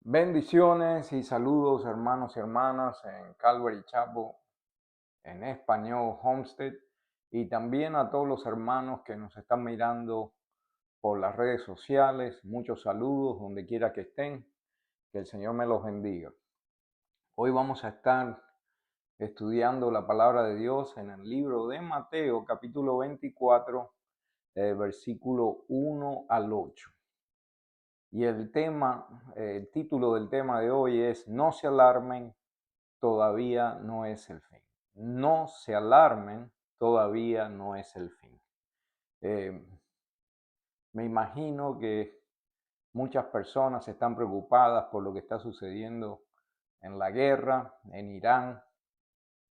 Bendiciones y saludos hermanos y hermanas en Calvary Chapel, en español Homestead, y también a todos los hermanos que nos están mirando por las redes sociales. Muchos saludos donde quiera que estén, que el Señor me los bendiga. Hoy vamos a estar estudiando la palabra de Dios en el libro de Mateo, capítulo 24, versículo 1 al 8. Y el título del tema de hoy es: No se alarmen, todavía no es el fin. No se alarmen, todavía no es el fin. Eh, Me imagino que muchas personas están preocupadas por lo que está sucediendo en la guerra, en Irán,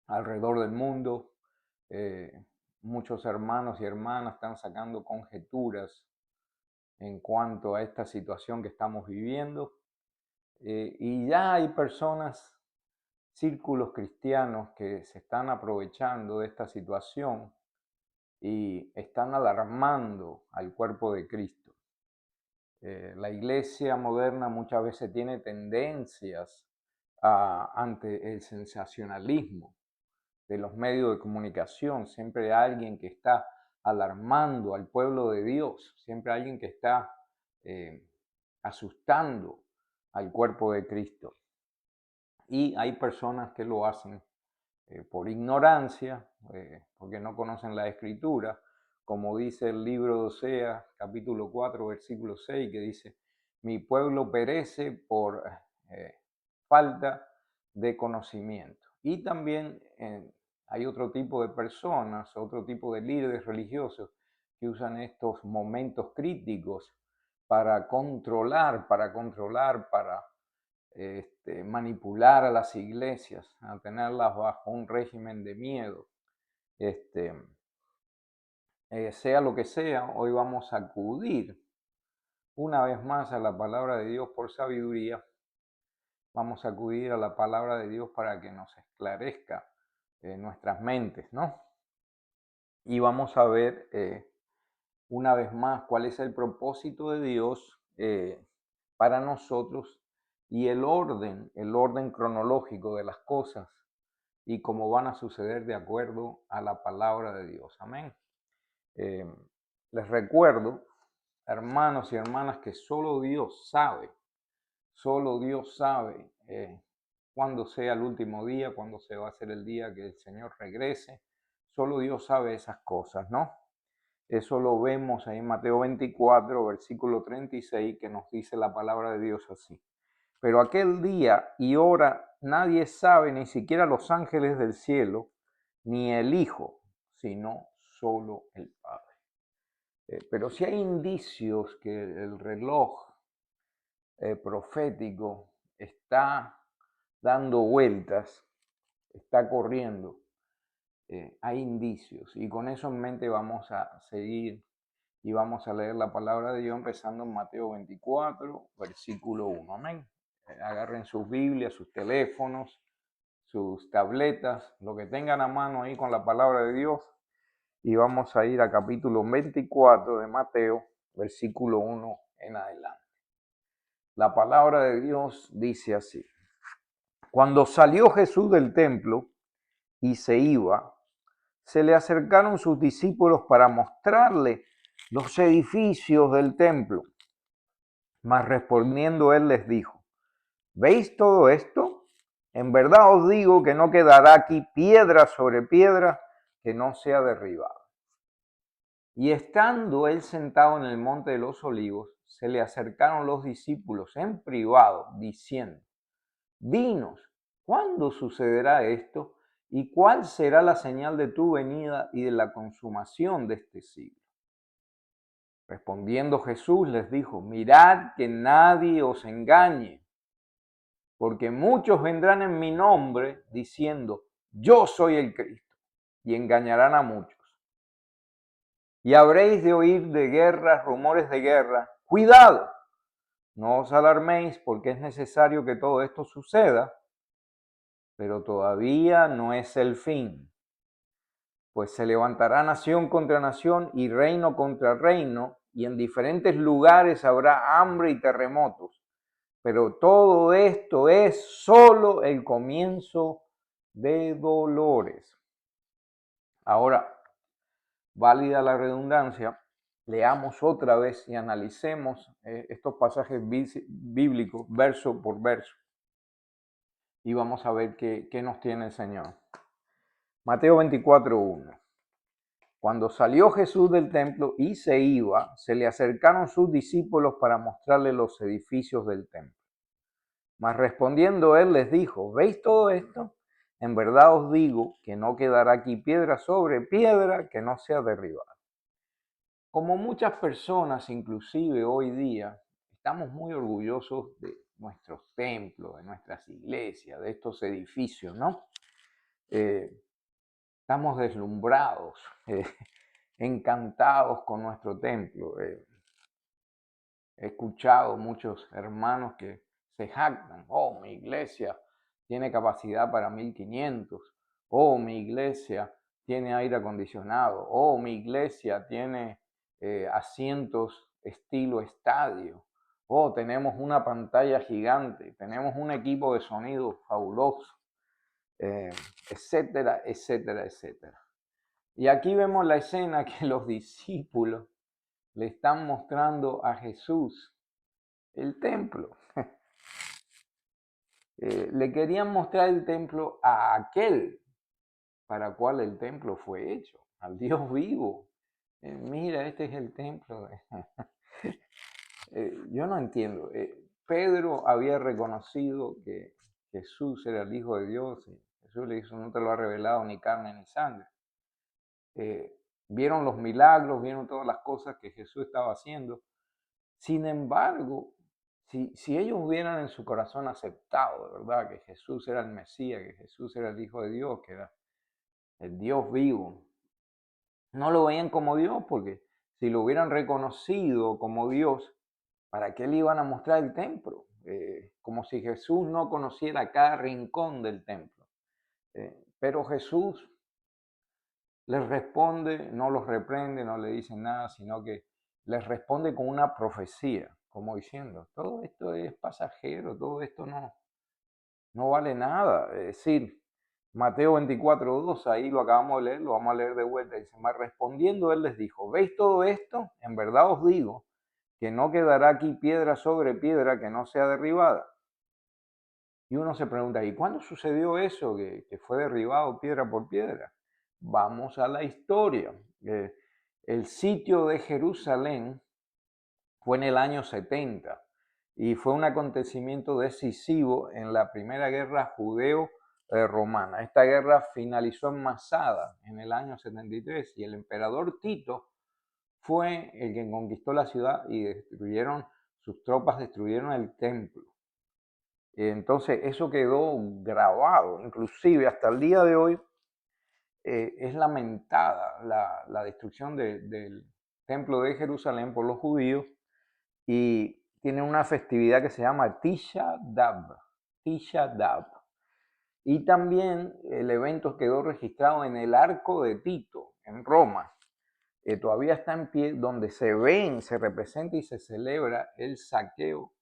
alrededor del mundo. Muchos hermanos y hermanas están sacando conjeturas en cuanto a esta situación que estamos viviendo. Y ya hay personas, círculos cristianos, que se están aprovechando de esta situación y están alarmando al cuerpo de Cristo. La iglesia moderna muchas veces tiene tendencias ante el sensacionalismo de los medios de comunicación. Siempre hay alguien que está alarmando al pueblo de Dios, siempre hay alguien que está eh, asustando al cuerpo de Cristo. Y hay personas que lo hacen por ignorancia, porque no conocen la Escritura, como dice el libro de Oseas, capítulo 4, versículo 6, que dice: mi pueblo perece por falta de conocimiento. Y también hay otro tipo de personas, otro tipo de líderes religiosos que usan estos momentos críticos para controlar, para manipular a las iglesias, a tenerlas bajo un régimen de miedo. Sea lo que sea, hoy vamos a acudir una vez más a la palabra de Dios por sabiduría. Vamos a acudir a la palabra de Dios para que nos esclarezca nuestras mentes, ¿no? Y vamos a ver una vez más cuál es el propósito de Dios para nosotros, y el orden cronológico de las cosas y cómo van a suceder de acuerdo a la palabra de Dios. Amén. Eh, Les recuerdo, hermanos y hermanas, que solo Dios sabe cuándo sea el último día, cuándo se va a hacer el día que el Señor regrese. Solo Dios sabe esas cosas, ¿no? Eso lo vemos ahí en Mateo 24, versículo 36, que nos dice la palabra de Dios así: pero aquel día y hora nadie sabe, ni siquiera los ángeles del cielo, ni el Hijo, sino solo el Padre. Pero si hay indicios que el reloj profético está dando vueltas, está corriendo, hay indicios. Y con eso en mente vamos a seguir y vamos a leer la palabra de Dios empezando en Mateo 24, versículo 1. Amén. Agarren sus Biblias, sus teléfonos, sus tabletas, lo que tengan a mano ahí con la palabra de Dios, y vamos a ir a capítulo 24 de Mateo, versículo 1 en adelante. La palabra de Dios dice así: cuando salió Jesús del templo y se iba, se le acercaron sus discípulos para mostrarle los edificios del templo. Mas respondiendo él les dijo: ¿veis todo esto? En verdad os digo que no quedará aquí piedra sobre piedra que no sea derribada. Y estando él sentado en el monte de los olivos, se le acercaron los discípulos en privado, diciendo: dinos, ¿cuándo sucederá esto? ¿Y cuál será la señal de tu venida y de la consumación de este siglo? Respondiendo Jesús les dijo: mirad que nadie os engañe, porque muchos vendrán en mi nombre diciendo: yo soy el Cristo, y engañarán a muchos. Y habréis de oír de guerras, rumores de guerra. Cuidado, no os alarméis, porque es necesario que todo esto suceda, pero todavía no es el fin. Pues se levantará nación contra nación y reino contra reino, y en diferentes lugares habrá hambre y terremotos. Pero todo esto es solo el comienzo de dolores. Ahora, válida la redundancia, leamos otra vez y analicemos estos pasajes bíblicos verso por verso y vamos a ver qué nos tiene el Señor. Mateo 24:1. Cuando salió Jesús del templo y se iba, se le acercaron sus discípulos para mostrarle los edificios del templo. Mas respondiendo él les dijo, ¿veis todo esto? En verdad os digo que no quedará aquí piedra sobre piedra que no sea derribada. Como muchas personas, inclusive hoy día, estamos muy orgullosos de nuestros templos, de nuestras iglesias, de estos edificios, ¿no? Estamos deslumbrados, encantados con nuestro templo. He escuchado muchos hermanos que se jactan, oh, mi iglesia tiene capacidad para 1500, oh, mi iglesia tiene aire acondicionado, oh, mi iglesia tiene asientos estilo estadio, oh, tenemos una pantalla gigante, tenemos un equipo de sonido fabuloso, etcétera, etcétera, etcétera. Y aquí vemos la escena que los discípulos le están mostrando a Jesús el templo. Le querían mostrar el templo a aquel para cual el templo fue hecho, al Dios vivo. Mira, este es el templo. Yo no entiendo. Pedro había reconocido que Jesús era el Hijo de Dios. Y Jesús le dijo, no te lo ha revelado ni carne ni sangre. Vieron los milagros, vieron todas las cosas que Jesús estaba haciendo. Sin embargo, si ellos hubieran en su corazón aceptado, de verdad, que Jesús era el Mesías, que Jesús era el Hijo de Dios, que era el Dios vivo, no lo veían como Dios, porque si lo hubieran reconocido como Dios, ¿para qué le iban a mostrar el templo? Como si Jesús no conociera cada rincón del templo. Pero Jesús les responde, no los reprende, no le dice nada, sino que les responde con una profecía, como diciendo, todo esto es pasajero, todo esto no vale nada. Es decir, Mateo 24:2, ahí lo acabamos de leer, lo vamos a leer de vuelta, dice, mas respondiendo él les dijo, ¿veis todo esto? En verdad os digo que no quedará aquí piedra sobre piedra que no sea derribada. Y uno se pregunta, ¿y cuándo sucedió eso que fue derribado piedra por piedra? Vamos a la historia. El sitio de Jerusalén fue en el año 70 y fue un acontecimiento decisivo en la primera guerra judeo-romana. Esta guerra finalizó en Masada en el año 73 y el emperador Tito fue el que conquistó la ciudad y sus tropas destruyeron el templo. Entonces eso quedó grabado, inclusive hasta el día de hoy es lamentada la destrucción del templo de Jerusalén por los judíos y tiene una festividad que se llama Tisha B'Av. Tisha B'Av. Y también el evento quedó registrado en el Arco de Tito, en Roma. Todavía está en pie, donde se representa y se celebra el saqueo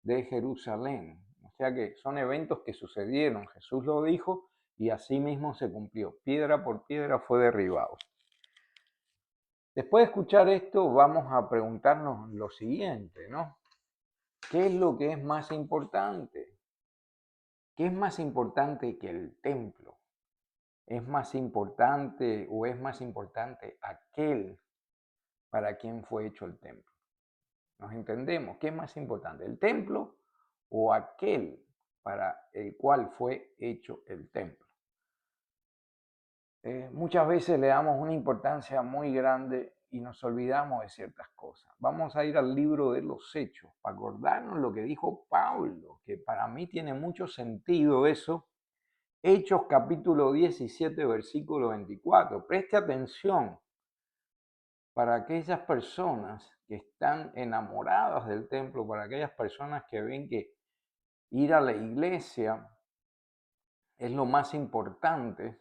de Jerusalén. O sea que son eventos que sucedieron, Jesús lo dijo y así mismo se cumplió. Piedra por piedra fue derribado. Después de escuchar esto, vamos a preguntarnos lo siguiente, ¿no? ¿Qué es lo que es más importante? ¿Qué es más importante que el templo? ¿Es más importante o es más importante aquel para quien fue hecho el templo? ¿Nos entendemos? ¿Qué es más importante, el templo o aquel para el cual fue hecho el templo? Muchas veces le damos una importancia muy grande y nos olvidamos de ciertas cosas. Vamos a ir al libro de los Hechos para acordarnos lo que dijo Pablo, que para mí tiene mucho sentido eso. Hechos capítulo 17, versículo 24. Preste atención para aquellas personas que están enamoradas del templo, para aquellas personas que ven que ir a la iglesia es lo más importante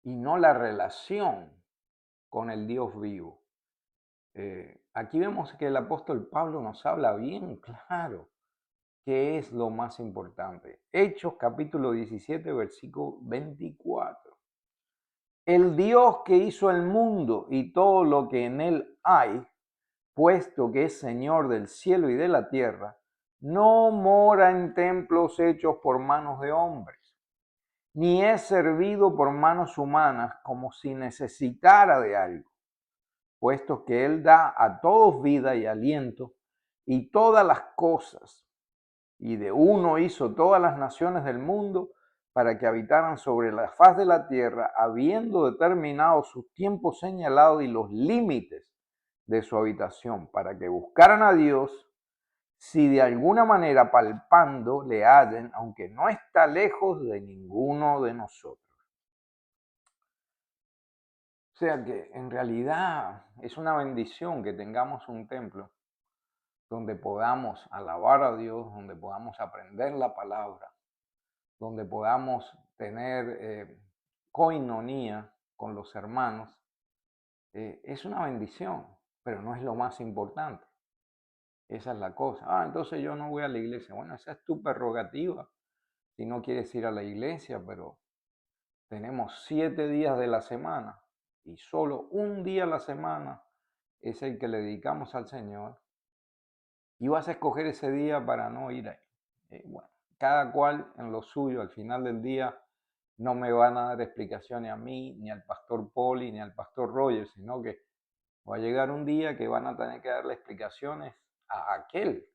y no la relación con el Dios vivo. Aquí vemos que el apóstol Pablo nos habla bien claro. ¿Qué es lo más importante? Hechos capítulo 17, versículo 24. El Dios que hizo el mundo y todo lo que en él hay, puesto que es Señor del cielo y de la tierra, no mora en templos hechos por manos de hombres, ni es servido por manos humanas como si necesitara de algo, puesto que Él da a todos vida y aliento y todas las cosas, y de uno hizo todas las naciones del mundo para que habitaran sobre la faz de la tierra, habiendo determinado sus tiempos señalados y los límites de su habitación, para que buscaran a Dios, si de alguna manera palpando le hallen, aunque no está lejos de ninguno de nosotros. O sea que en realidad es una bendición que tengamos un templo donde podamos alabar a Dios, donde podamos aprender la palabra, donde podamos tener coinonía con los hermanos. Es una bendición, pero no es lo más importante. Esa es la cosa. Entonces yo no voy a la iglesia. Bueno, esa es tu prerrogativa. Si no quieres ir a la iglesia, pero tenemos 7 días de la semana y solo un día a la semana es el que le dedicamos al Señor. Y vas a escoger ese día para no ir ahí. Bueno, cada cual en lo suyo. Al final del día no me van a dar explicaciones a mí, ni al pastor Poli, ni al pastor Roger, sino que va a llegar un día que van a tener que darle explicaciones a aquel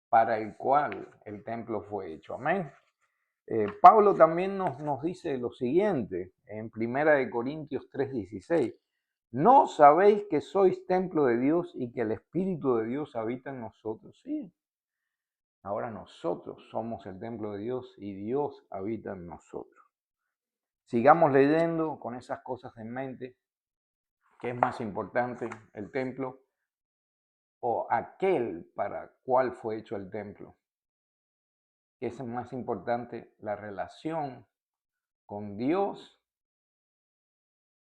para el cual el templo fue hecho. Amén. Pablo también nos dice lo siguiente en 1 Corintios 3:16. ¿No sabéis que sois templo de Dios y que el Espíritu de Dios habita en nosotros? Sí. Ahora nosotros somos el templo de Dios y Dios habita en nosotros. Sigamos leyendo con esas cosas en mente. ¿Qué es más importante, el templo o aquel para cuál fue hecho el templo? ¿Qué es más importante, la relación con Dios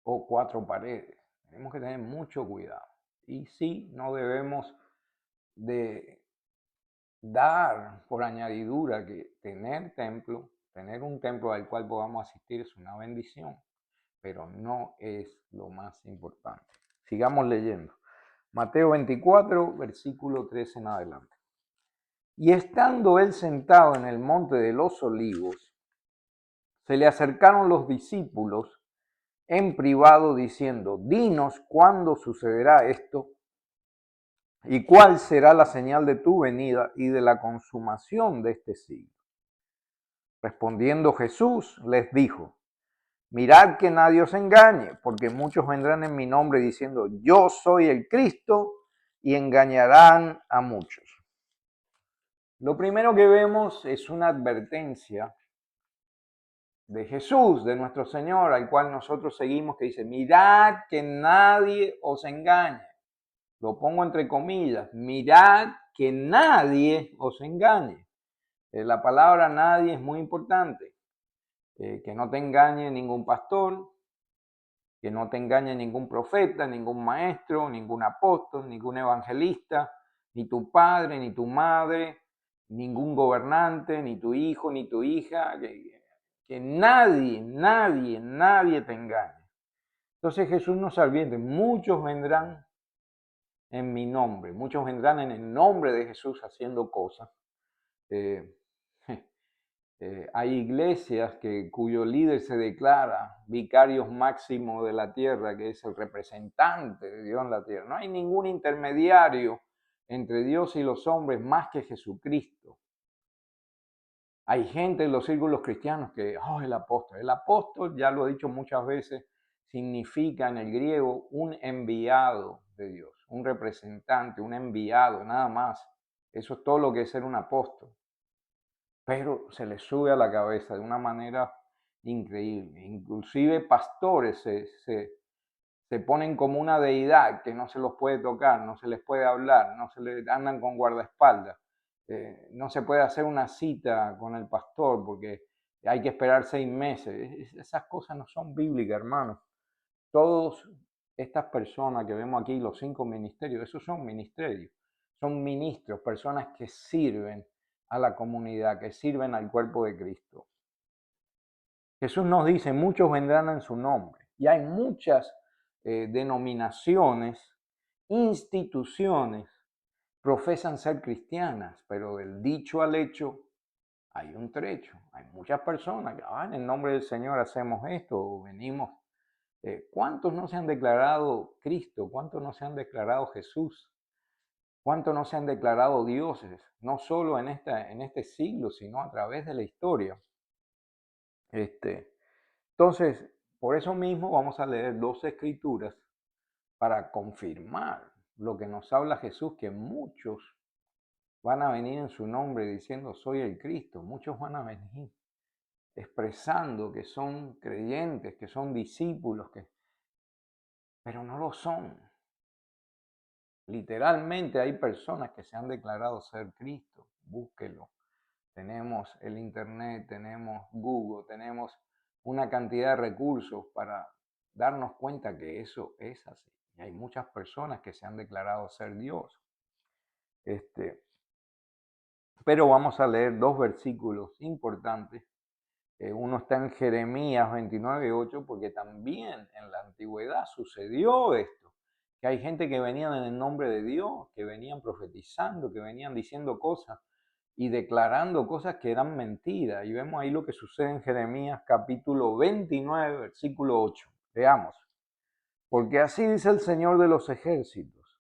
o 4 paredes? Tenemos que tener mucho cuidado. Y sí, no debemos de dar por añadidura que tener un templo al cual podamos asistir es una bendición, pero no es lo más importante. Sigamos leyendo. Mateo 24, versículo 13 en adelante. Y estando él sentado en el monte de los olivos, se le acercaron los discípulos en privado diciendo, dinos cuándo sucederá esto y cuál será la señal de tu venida y de la consumación de este siglo. Respondiendo Jesús les dijo, mirad que nadie os engañe, porque muchos vendrán en mi nombre diciendo, yo soy el Cristo, y engañarán a muchos. Lo primero que vemos es una advertencia de Jesús, de nuestro Señor, al cual nosotros seguimos, que dice, mirad que nadie os engañe. Lo pongo entre comillas, mirad que nadie os engañe. La palabra nadie es muy importante. Que no te engañe ningún pastor, que no te engañe ningún profeta, ningún maestro, ningún apóstol, ningún evangelista, ni tu padre, ni tu madre, ningún gobernante, ni tu hijo, ni tu hija, que nadie te engañe. Entonces Jesús nos advierte, muchos vendrán en mi nombre, muchos vendrán en el nombre de Jesús haciendo cosas. Hay iglesias cuyo líder se declara vicario máximo de la tierra, que es el representante de Dios en la tierra. No hay ningún intermediario entre Dios y los hombres más que Jesucristo. Hay gente en los círculos cristianos que, el apóstol. El apóstol, ya lo he dicho muchas veces, significa en el griego un enviado de Dios, un representante, un enviado, nada más. Eso es todo lo que es ser un apóstol. Pero se les sube a la cabeza de una manera increíble. Inclusive pastores se ponen como una deidad que no se los puede tocar, no se les puede hablar, no se les andan con guardaespaldas. No se puede hacer una cita con el pastor porque hay que esperar 6 meses. Esas cosas no son bíblicas, hermanos. Todas estas personas que vemos aquí, los 5 ministerios, esos son ministerios. Son ministros, personas que sirven a la comunidad, que sirven al cuerpo de Cristo. Jesús nos dice, muchos vendrán en su nombre. Y hay muchas denominaciones, instituciones, profesan ser cristianas, pero del dicho al hecho hay un trecho. Hay muchas personas que, en el nombre del Señor hacemos esto, o venimos. ¿Cuántos no se han declarado Cristo? ¿Cuántos no se han declarado Jesús? ¿Cuántos no se han declarado dioses? No solo en este siglo, sino a través de la historia. Entonces, por eso mismo vamos a leer dos escrituras para confirmar lo que nos habla Jesús, que muchos van a venir en su nombre diciendo soy el Cristo. Muchos van a venir expresando que son creyentes, que son discípulos, pero no lo son. Literalmente hay personas que se han declarado ser Cristo. Búsquelo. Tenemos el Internet, tenemos Google, tenemos una cantidad de recursos para darnos cuenta que eso es así. Y hay muchas personas que se han declarado ser Dios. Pero vamos a leer dos versículos importantes. Uno está en Jeremías 29:8, porque también en la antigüedad sucedió esto, que hay gente que venían en el nombre de Dios, que venían profetizando, que venían diciendo cosas y declarando cosas que eran mentiras. Y vemos ahí lo que sucede en Jeremías capítulo 29, versículo 8. Veamos. Porque así dice el Señor de los ejércitos,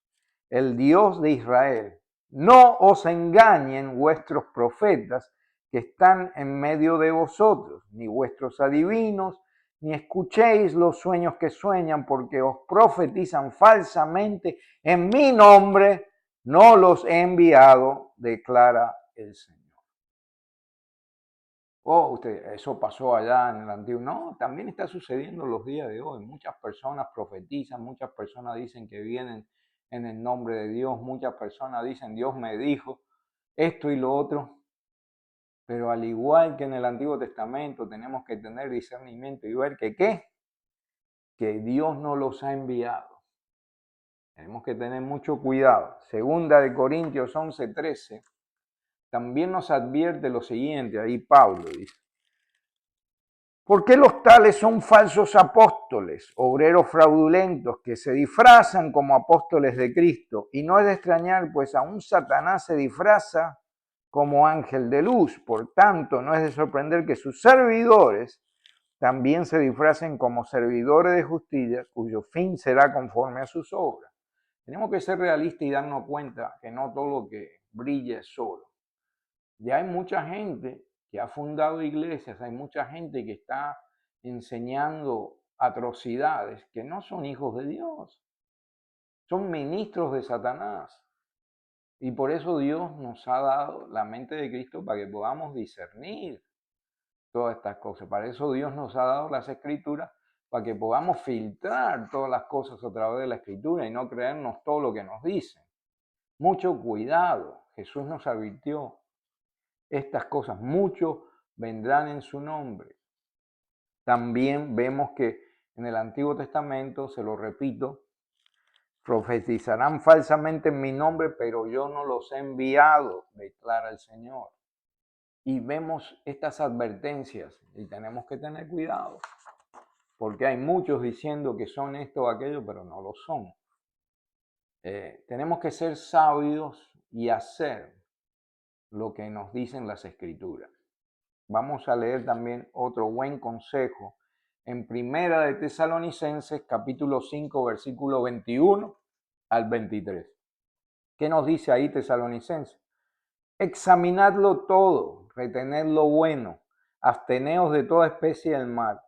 el Dios de Israel: no os engañen vuestros profetas que están en medio de vosotros, ni vuestros adivinos, ni escuchéis los sueños que sueñan, porque os profetizan falsamente en mi nombre. No los he enviado, declara el Señor. Eso pasó allá en el antiguo. No, también está sucediendo los días de hoy. Muchas personas profetizan, muchas personas dicen que vienen en el nombre de Dios, muchas personas dicen Dios me dijo esto y lo otro. Pero al igual que en el Antiguo Testamento, tenemos que tener discernimiento y ver que Dios no los ha enviado. Tenemos que tener mucho cuidado. Segunda de Corintios 11:13 también nos advierte lo siguiente, ahí Pablo dice: ¿por qué los tales son falsos apóstoles, obreros fraudulentos que se disfrazan como apóstoles de Cristo? Y no es de extrañar, pues aún Satanás se disfraza como ángel de luz. Por tanto, no es de sorprender que sus servidores también se disfracen como servidores de justicia, cuyo fin será conforme a sus obras. Tenemos que ser realistas y darnos cuenta que no todo lo que brilla es oro. Ya hay mucha gente que ha fundado iglesias, hay mucha gente que está enseñando atrocidades que no son hijos de Dios, son ministros de Satanás. Y por eso Dios nos ha dado la mente de Cristo para que podamos discernir todas estas cosas. Para eso Dios nos ha dado las escrituras, para que podamos filtrar todas las cosas a través de la escritura y no creernos todo lo que nos dicen. Mucho cuidado. Jesús nos advirtió estas cosas. Muchos vendrán en su nombre. También vemos que en el Antiguo Testamento, se lo repito, profetizarán falsamente en mi nombre, pero yo no los he enviado, declara el Señor. Y vemos estas advertencias y tenemos que tener cuidado, porque hay muchos diciendo que son esto o aquello, pero no lo son. Tenemos que ser sabios y hacer lo que nos dicen las Escrituras. Vamos a leer también otro buen consejo en Primera de Tesalonicenses, capítulo 5, versículo 21 al 23. ¿Qué nos dice ahí Tesalonicenses? Examinadlo todo, retened lo bueno, absteneos de toda especie del mal,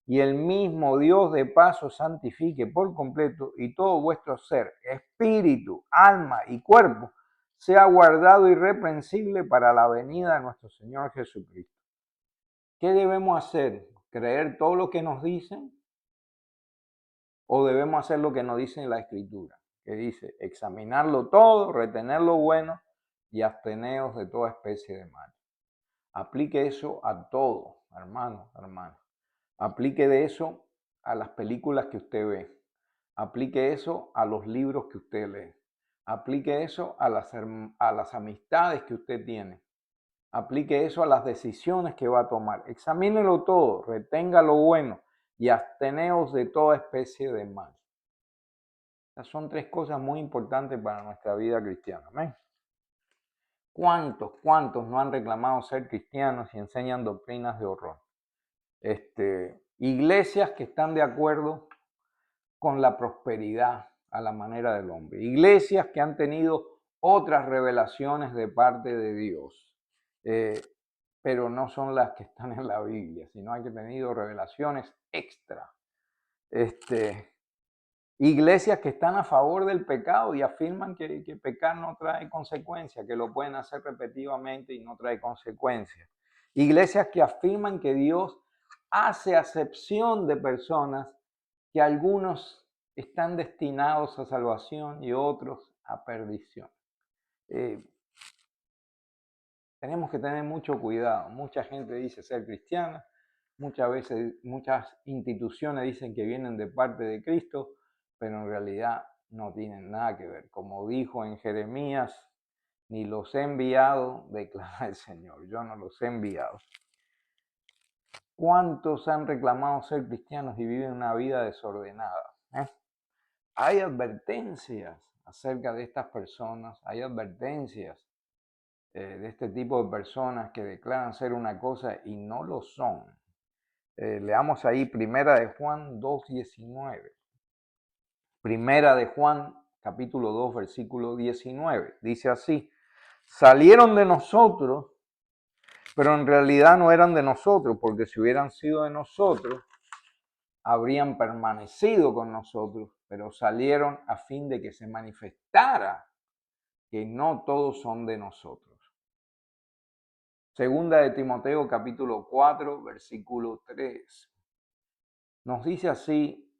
y el mismo Dios de paz os santifique por completo, y todo vuestro ser, espíritu, alma y cuerpo, sea guardado irreprensible para la venida de nuestro Señor Jesucristo. ¿Qué debemos hacer? ¿Creer todo lo que nos dicen? ¿O debemos hacer lo que nos dice la Escritura? Que dice, examinarlo todo, retener lo bueno y absteneos de toda especie de mal. Aplique eso a todo, hermano. Aplique de eso a las películas que usted ve. Aplique eso a los libros que usted lee. Aplique eso a las amistades que usted tiene. aplique eso a las decisiones que va a tomar. Examínelo todo, retenga lo bueno y absteneos de toda especie de mal. Estas son tres cosas muy importantes para nuestra vida cristiana. ¿Amén? ¿Cuántos no han reclamado ser cristianos y enseñan doctrinas de horror? Iglesias que están de acuerdo con la prosperidad a la manera del hombre. Iglesias que han tenido otras revelaciones de parte de Dios, pero no son las que están en la Biblia, sino hay que tenido revelaciones extra. Iglesias que están a favor del pecado y afirman que pecar no trae consecuencias, que lo pueden hacer repetitivamente y no trae consecuencias. Iglesias que afirman que Dios hace acepción de personas, que algunos están destinados a salvación y otros a perdición. Tenemos que tener mucho cuidado. Mucha gente dice ser cristiana, muchas veces muchas instituciones dicen que vienen de parte de Cristo, pero en realidad no tienen nada que ver. Como dijo en Jeremías, ni los he enviado, declara el Señor, yo no los he enviado. ¿Cuántos han reclamado ser cristianos y viven una vida desordenada? Hay advertencias acerca de estas personas, hay advertencias de este tipo de personas que declaran ser una cosa y no lo son. Leamos ahí Primera de Juan 2:19. Primera de Juan, capítulo 2, versículo 19. Dice así: salieron de nosotros, pero en realidad no eran de nosotros, porque si hubieran sido de nosotros, habrían permanecido con nosotros, pero salieron a fin de que se manifestara que no todos son de nosotros. Segunda de Timoteo, capítulo 4, versículo 3. Nos dice así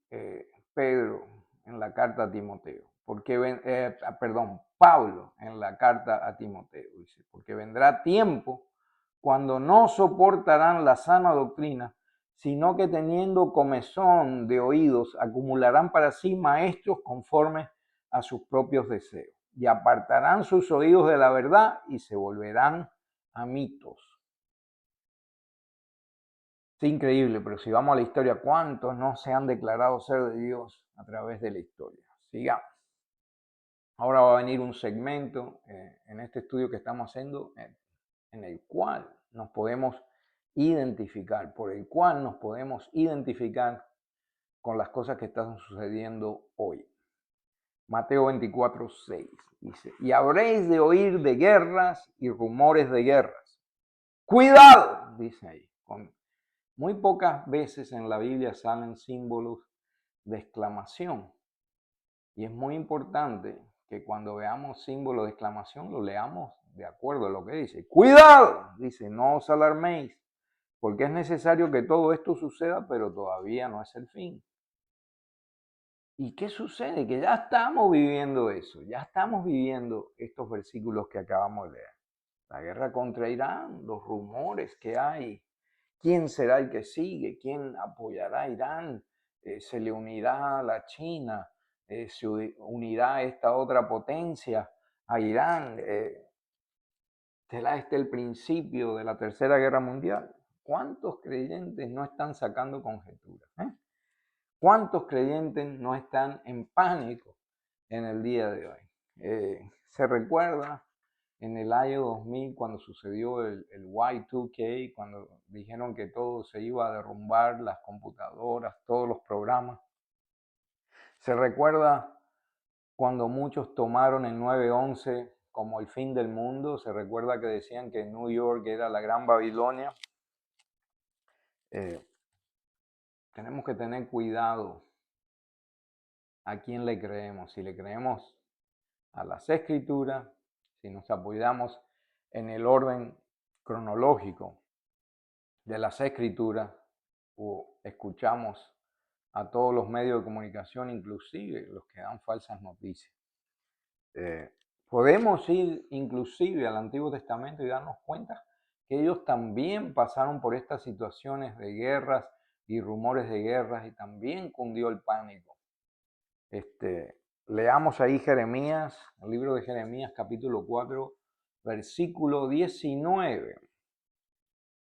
Pedro en la carta a Timoteo, Pablo en la carta a Timoteo, dice, porque vendrá tiempo cuando no soportarán la sana doctrina, sino que teniendo comezón de oídos, acumularán para sí maestros conforme a sus propios deseos, y apartarán sus oídos de la verdad y se volverán a mitos. Es increíble, pero si vamos a la historia, ¿cuántos no se han declarado ser de Dios a través de la historia? Sigamos. Ahora va a venir un segmento en este estudio que estamos haciendo en el cual nos podemos identificar, por el cual nos podemos identificar con las cosas que están sucediendo hoy. Mateo 24:6 dice: y habréis de oír de guerras y rumores de guerras. Cuidado, dice ahí. Muy pocas veces en la Biblia salen símbolos de exclamación. Y es muy importante que cuando veamos símbolos de exclamación lo leamos de acuerdo a lo que dice. ¡Cuidado! Dice, no os alarméis, porque es necesario que todo esto suceda, pero todavía no es el fin. ¿Y qué sucede? Que ya estamos viviendo eso, ya estamos viviendo estos versículos que acabamos de leer. La guerra contra Irán, los rumores que hay, quién será el que sigue, quién apoyará a Irán, se le unirá a la China, se unirá a esta otra potencia, a Irán. ¿Será este el principio de la Tercera Guerra Mundial? ¿Cuántos creyentes no están sacando conjeturas? ¿Cuántos creyentes no están en pánico en el día de hoy? Se recuerda en el año 2000 cuando sucedió el Y2K, cuando dijeron que todo se iba a derrumbar, las computadoras, todos los programas. Se recuerda cuando muchos tomaron el 9/11 como el fin del mundo. Se recuerda que decían que New York era la gran Babilonia. Tenemos que tener cuidado a quién le creemos. Si le creemos a las Escrituras, si nos apoyamos en el orden cronológico de las Escrituras o escuchamos a todos los medios de comunicación, inclusive los que dan falsas noticias. Podemos ir inclusive al Antiguo Testamento y darnos cuenta que ellos también pasaron por estas situaciones de guerras y rumores de guerras y también cundió el pánico. Leamos ahí Jeremías, el libro de Jeremías capítulo 4, versículo 19.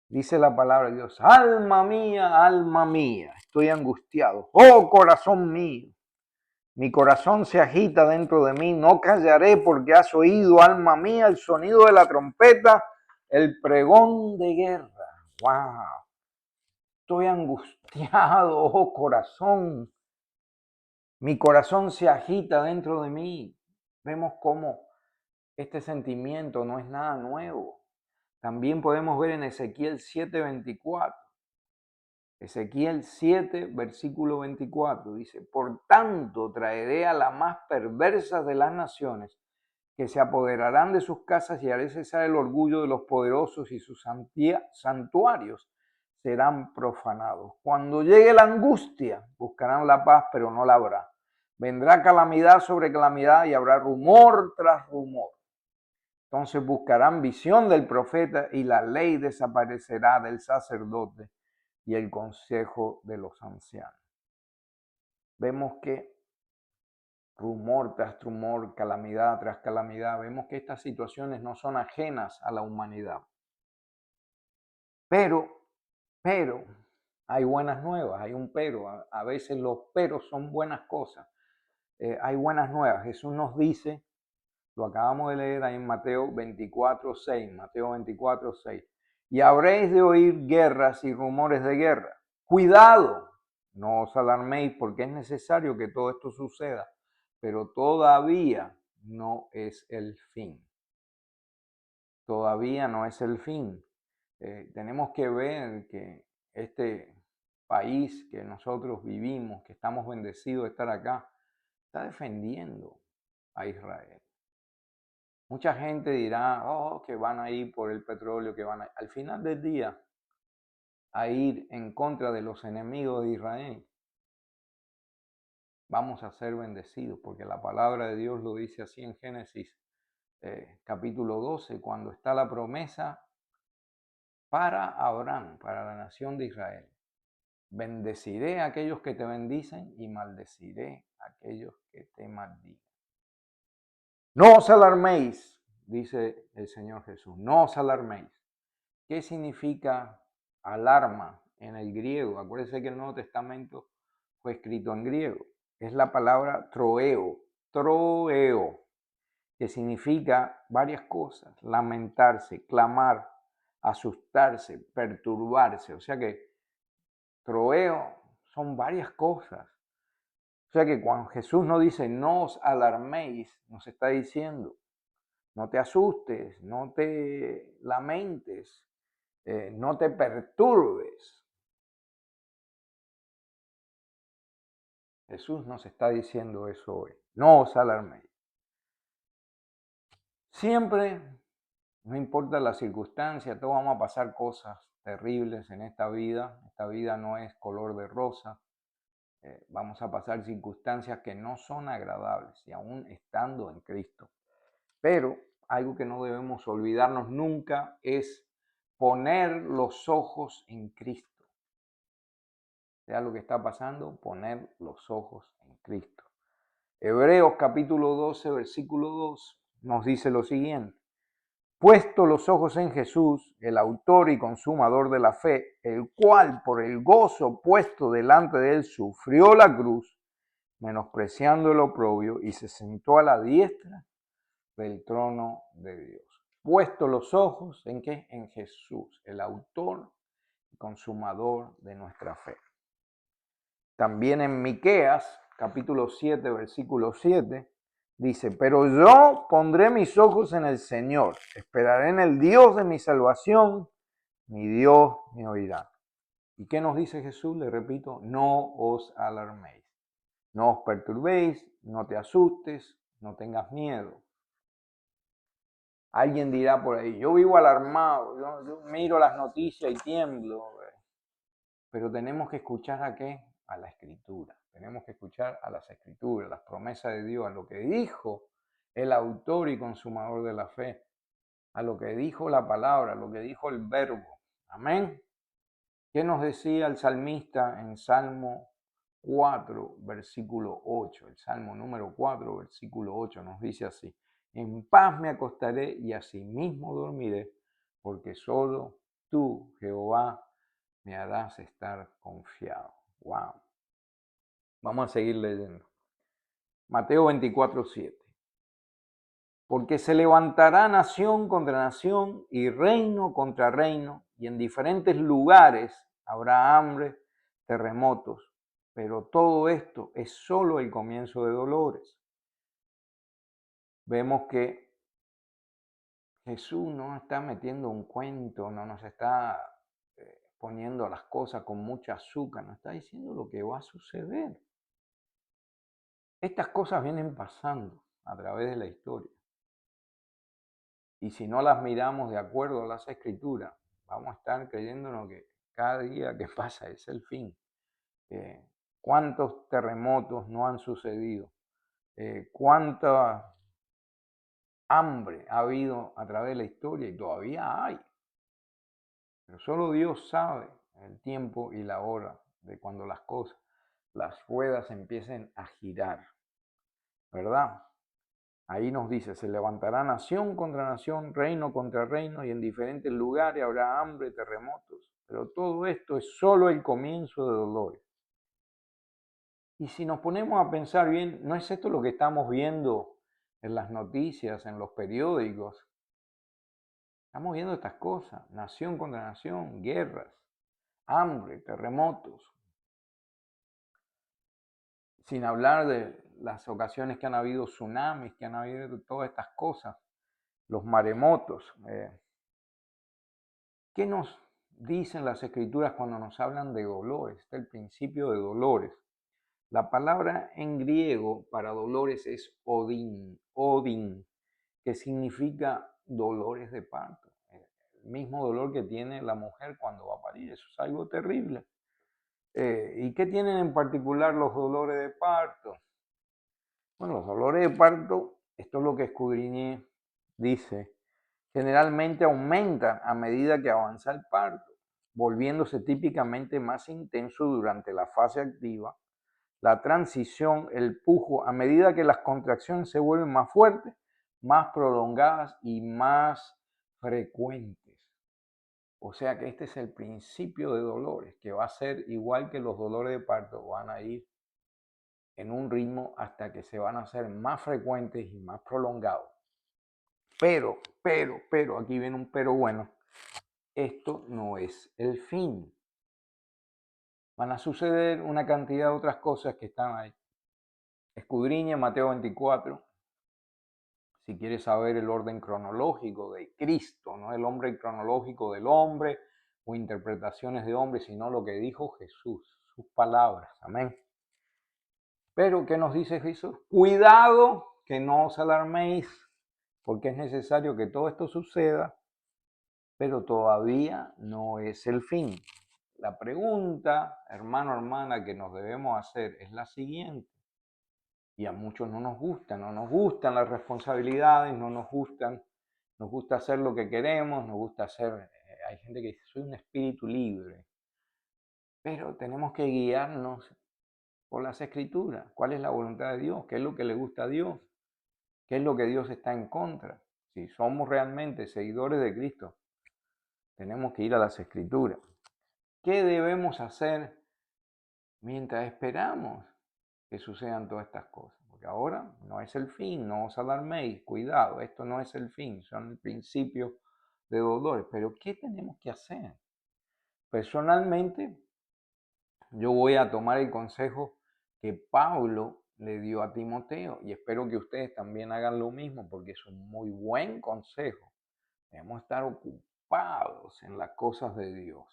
Dice la palabra de Dios: alma mía, estoy angustiado. Oh, corazón mío, mi corazón se agita dentro de mí. No callaré porque has oído, alma mía, el sonido de la trompeta, el pregón de guerra. ¡Wow! Estoy angustiado, oh corazón. Mi corazón se agita dentro de mí. Vemos cómo este sentimiento no es nada nuevo. También podemos ver en Ezequiel 7:24. Ezequiel 7, versículo 24, dice: por tanto traeré a las más perversas de las naciones, que se apoderarán de sus casas, y haré cesar el orgullo de los poderosos, y sus santuarios serán profanados. Cuando llegue la angustia, buscarán la paz, pero no la habrá. Vendrá calamidad sobre calamidad, y habrá rumor tras rumor. Entonces buscarán visión del profeta, y la ley desaparecerá del sacerdote y el consejo de los ancianos. Vemos que rumor tras rumor, calamidad tras calamidad, vemos que estas situaciones no son ajenas a la humanidad. Pero, hay buenas nuevas, hay un pero. A veces los peros son buenas cosas. Hay buenas nuevas. Jesús nos dice, lo acabamos de leer ahí en Mateo 24:6, Mateo 24:6. Y habréis de oír guerras y rumores de guerra. Cuidado, no os alarméis, porque es necesario que todo esto suceda, pero todavía no es el fin. Todavía no es el fin. Tenemos que ver que este país que nosotros vivimos, que estamos bendecidos de estar acá, está defendiendo a Israel. Mucha gente dirá, oh, que van a ir por el petróleo, que van a... Al final del día, a ir en contra de los enemigos de Israel, vamos a ser bendecidos, porque la palabra de Dios lo dice así en Génesis capítulo 12, cuando está la promesa para Abraham, para la nación de Israel. Bendeciré a aquellos que te bendicen y maldeciré a aquellos que te maldigan. No os alarméis, dice el Señor Jesús, no os alarméis. ¿Qué significa alarma en el griego? Acuérdense que el Nuevo Testamento fue escrito en griego. Es la palabra troeo, que significa varias cosas: lamentarse, clamar, asustarse, perturbarse. O sea que troeo son varias cosas. O sea que cuando Jesús nos dice no os alarméis, nos está diciendo no te asustes, no te lamentes, no te perturbes. Jesús nos está diciendo eso hoy. No os alarméis. Siempre, no importa la circunstancia, todos vamos a pasar cosas terribles en esta vida. Esta vida no es color de rosa. Vamos a pasar circunstancias que no son agradables, y aún estando en Cristo. Pero algo que no debemos olvidarnos nunca es poner los ojos en Cristo. Sea lo que está pasando, poner los ojos en Cristo. Hebreos capítulo 12, versículo 2 nos dice lo siguiente: puesto los ojos en Jesús, el autor y consumador de la fe, el cual por el gozo puesto delante de él sufrió la cruz, menospreciando el oprobio, y se sentó a la diestra del trono de Dios. Puesto los ojos en ¿qué? En Jesús, el autor y consumador de nuestra fe. También en Miqueas, capítulo 7, versículo 7, dice: pero yo pondré mis ojos en el Señor, esperaré en el Dios de mi salvación, mi Dios me oirá. ¿Y qué nos dice Jesús? Le repito, no os alarméis, no os perturbéis, no te asustes, no tengas miedo. Alguien dirá por ahí, yo vivo alarmado, yo miro las noticias y tiemblo. Pero tenemos que escuchar ¿a qué? A la Escritura. Tenemos que escuchar a las Escrituras, las promesas de Dios, a lo que dijo el autor y consumador de la fe, a lo que dijo la palabra, a lo que dijo el verbo. Amén. ¿Qué nos decía el salmista en Salmo 4, versículo 8? El Salmo número 4, versículo 8 nos dice así: En paz me acostaré y asimismo dormiré, porque solo tú, Jehová, me harás estar confiado. Wow. Vamos a seguir leyendo. Mateo 24:7. Porque se levantará nación contra nación y reino contra reino, y en diferentes lugares habrá hambre, terremotos. Pero todo esto es solo el comienzo de dolores. Vemos que Jesús no está metiendo un cuento, no nos está poniendo las cosas con mucha azúcar, nos está diciendo lo que va a suceder. Estas cosas vienen pasando a través de la historia. Y si no las miramos de acuerdo a las escrituras, vamos a estar creyéndonos que cada día que pasa es el fin. ¿Cuántos terremotos no han sucedido? ¿Cuánta hambre ha habido a través de la historia? Y todavía hay. Pero solo Dios sabe el tiempo y la hora de cuando las cosas, las ruedas empiecen a girar, ¿verdad? Ahí nos dice, se levantará nación contra nación, reino contra reino, y en diferentes lugares habrá hambre, terremotos. Pero todo esto es solo el comienzo de dolores. Y si nos ponemos a pensar bien, ¿no es esto lo que estamos viendo en las noticias, en los periódicos? Estamos viendo estas cosas, nación contra nación, guerras, hambre, terremotos. Sin hablar de las ocasiones que han habido tsunamis, que han habido todas estas cosas, los maremotos. ¿Qué nos dicen las escrituras cuando nos hablan de dolores? Está el principio de dolores. La palabra en griego para dolores es odin, que significa dolores de parto. El mismo dolor que tiene la mujer cuando va a parir. Eso es algo terrible. ¿Y qué tienen en particular los dolores de parto? Bueno, los dolores de parto, esto es lo que escudriñé, dice, generalmente aumentan a medida que avanza el parto, volviéndose típicamente más intenso durante la fase activa, la transición, el pujo, a medida que las contracciones se vuelven más fuertes, más prolongadas y más frecuentes. O sea que este es el principio de dolores, que va a ser igual que los dolores de parto, van a ir en un ritmo hasta que se van a hacer más frecuentes y más prolongados. Pero, aquí viene un pero bueno, esto no es el fin. Van a suceder una cantidad de otras cosas que están ahí. Escudriña Mateo 24, si quieres saber el orden cronológico de Cristo, no el orden cronológico del hombre o interpretaciones de hombre, sino lo que dijo Jesús, sus palabras. Amén. Pero, ¿qué nos dice Jesús? Cuidado que no os alarméis, porque es necesario que todo esto suceda, pero todavía no es el fin. La pregunta, hermano, hermana, que nos debemos hacer es la siguiente. Y a muchos no nos gustan las responsabilidades, nos gusta hacer lo que queremos, nos gusta hacer, hay gente que dice, soy un espíritu libre. Pero tenemos que guiarnos por las escrituras. ¿Cuál es la voluntad de Dios? ¿Qué es lo que le gusta a Dios? ¿Qué es lo que Dios está en contra? Si somos realmente seguidores de Cristo, tenemos que ir a las escrituras. ¿Qué debemos hacer mientras esperamos que sucedan todas estas cosas? Porque ahora no es el fin, no os alarméis, cuidado, esto no es el fin, son el principio de dolores. Pero ¿qué tenemos que hacer? Personalmente, yo voy a tomar el consejo que Pablo le dio a Timoteo y espero que ustedes también hagan lo mismo porque es un muy buen consejo. Debemos estar ocupados en las cosas de Dios.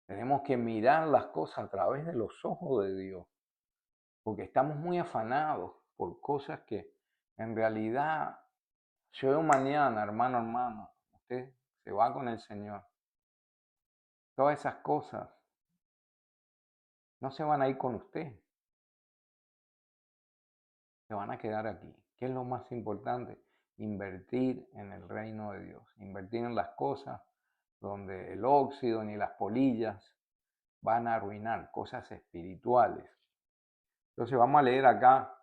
Tenemos que mirar las cosas a través de los ojos de Dios, porque estamos muy afanados por cosas que en realidad, si hoy o mañana, hermano, usted se va con el Señor, todas esas cosas no se van a ir con usted, se van a quedar aquí. ¿Qué es lo más importante? Invertir en el reino de Dios, invertir en las cosas donde el óxido ni las polillas van a arruinar, cosas espirituales. Entonces vamos a leer acá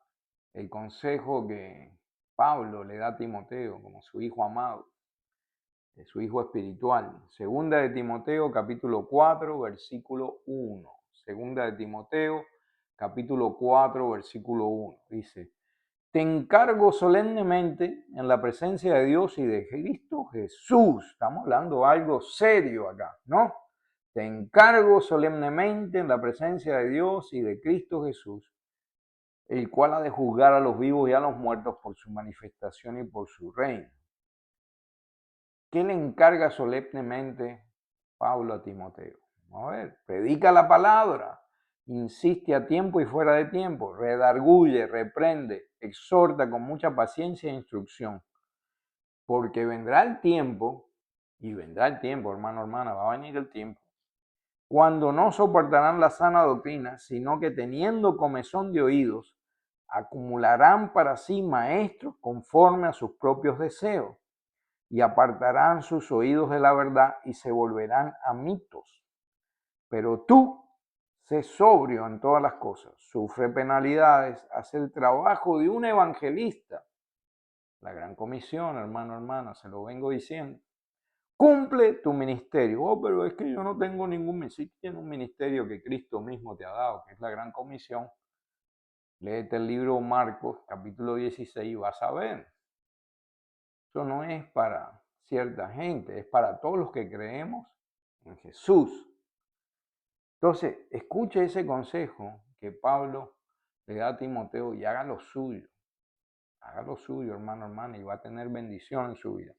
el consejo que Pablo le da a Timoteo como su hijo amado, su hijo espiritual. Segunda de Timoteo, capítulo 4, versículo 1. Segunda de Timoteo, capítulo 4, versículo 1. Dice: te encargo solemnemente en la presencia de Dios y de Cristo Jesús. Estamos hablando de algo serio acá, ¿no? Te encargo solemnemente en la presencia de Dios y de Cristo Jesús, el cual ha de juzgar a los vivos y a los muertos por su manifestación y por su reino. ¿Qué le encarga solemnemente Pablo a Timoteo? Vamos a ver, predica la palabra, insiste a tiempo y fuera de tiempo, redarguye, reprende, exhorta con mucha paciencia e instrucción, porque vendrá el tiempo, y vendrá el tiempo, hermano, hermana, va a venir el tiempo, cuando no soportarán la sana doctrina, sino que teniendo comezón de oídos, acumularán para sí maestros conforme a sus propios deseos, y apartarán sus oídos de la verdad y se volverán a mitos. Pero tú, sé sobrio en todas las cosas, sufre penalidades, haz el trabajo de un evangelista. La gran comisión, hermano, hermana, se lo vengo diciendo. Cumple tu ministerio. Oh, pero es que yo no tengo ningún ministerio. Sí, tienes un ministerio que Cristo mismo te ha dado, que es la gran comisión. Léete el libro Marcos, capítulo 16, y vas a ver. Eso no es para cierta gente, es para todos los que creemos en Jesús. Entonces, escuche ese consejo que Pablo le da a Timoteo y haga lo suyo. Haga lo suyo, hermano, hermana, y va a tener bendición en su vida.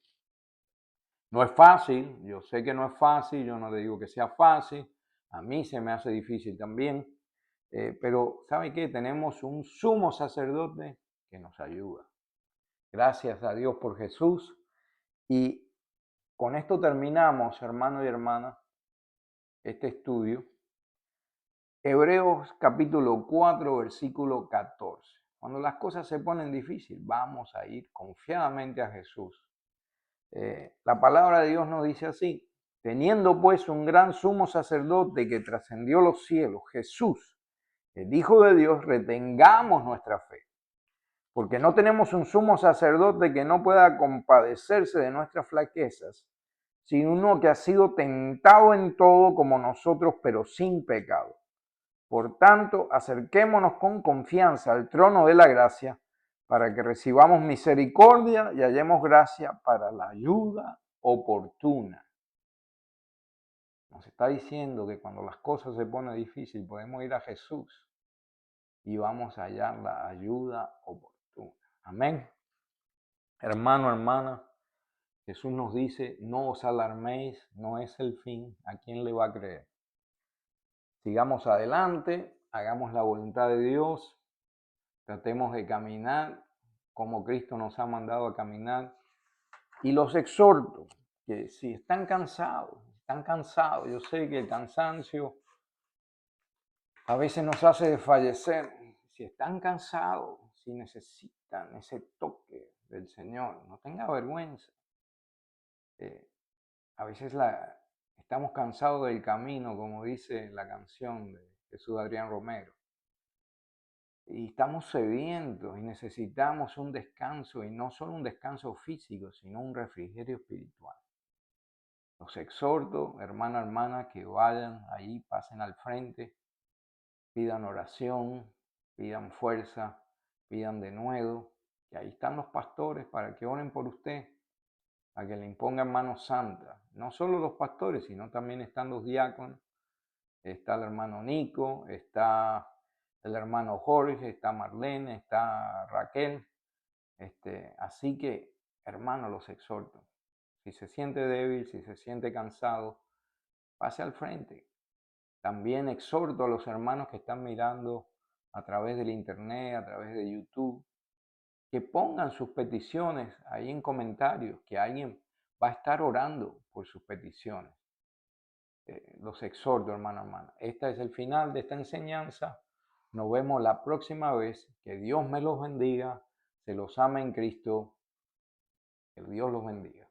No es fácil, yo sé que no es fácil, yo no le digo que sea fácil, a mí se me hace difícil también, pero ¿sabe qué? Tenemos un sumo sacerdote que nos ayuda. Gracias a Dios por Jesús. Y con esto terminamos, hermano y hermana, este estudio. Hebreos capítulo 4, versículo 14. Cuando las cosas se ponen difíciles, vamos a ir confiadamente a Jesús. La palabra de Dios nos dice así: teniendo pues un gran sumo sacerdote que trascendió los cielos, Jesús, el Hijo de Dios, retengamos nuestra fe. Porque no tenemos un sumo sacerdote que no pueda compadecerse de nuestras flaquezas, sino uno que ha sido tentado en todo como nosotros, pero sin pecado. Por tanto, acerquémonos con confianza al trono de la gracia para que recibamos misericordia y hallemos gracia para la ayuda oportuna. Nos está diciendo que cuando las cosas se ponen difíciles podemos ir a Jesús y vamos a hallar la ayuda oportuna. Amén. Hermano, hermana, Jesús nos dice: no os alarméis, no es el fin. ¿A quién le va a creer? Sigamos adelante, hagamos la voluntad de Dios, tratemos de caminar como Cristo nos ha mandado a caminar. Y los exhorto que si están cansados, yo sé que el cansancio a veces nos hace desfallecer. Si están cansados, si necesitan ese toque del Señor, no tenga vergüenza. A veces estamos cansados del camino, como dice la canción de Jesús Adrián Romero. Y estamos sedientos y necesitamos un descanso, y no solo un descanso físico, sino un refrigerio espiritual. Los exhorto, hermano, hermana, que vayan ahí, pasen al frente, pidan oración, pidan fuerza, pidan denuedo, que ahí están los pastores para que oren por usted, para que le impongan manos santas. No solo los pastores, sino también están los diáconos, está el hermano Nico, está el hermano Jorge, está Marlene, está Raquel. Así que, hermano, los exhorto. Si se siente débil, si se siente cansado, pase al frente. También exhorto a los hermanos que están mirando a través del internet, a través de YouTube, que pongan sus peticiones ahí en comentarios, que alguien va a estar orando por sus peticiones. Los exhorto, hermano, hermana. Este es el final de esta enseñanza. Nos vemos la próxima vez. Que Dios me los bendiga. Se los ama en Cristo. Que Dios los bendiga.